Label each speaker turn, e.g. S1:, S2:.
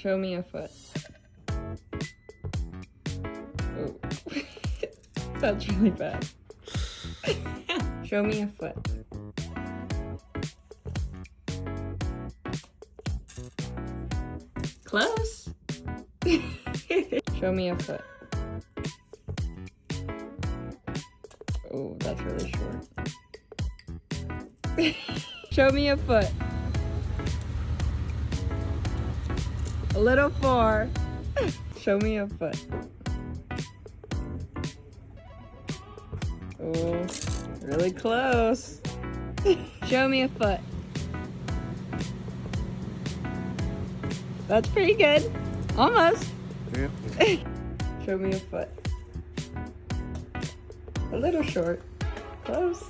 S1: Show me a foot. Oh. That's really bad. Show me a foot. Close. Show me a foot. Oh, that's really short. Show me a foot. A little far. Show me a foot. Oh, really close. Show me a foot. That's pretty good. Almost.
S2: Yeah.
S1: Show me a foot. A little short. Close.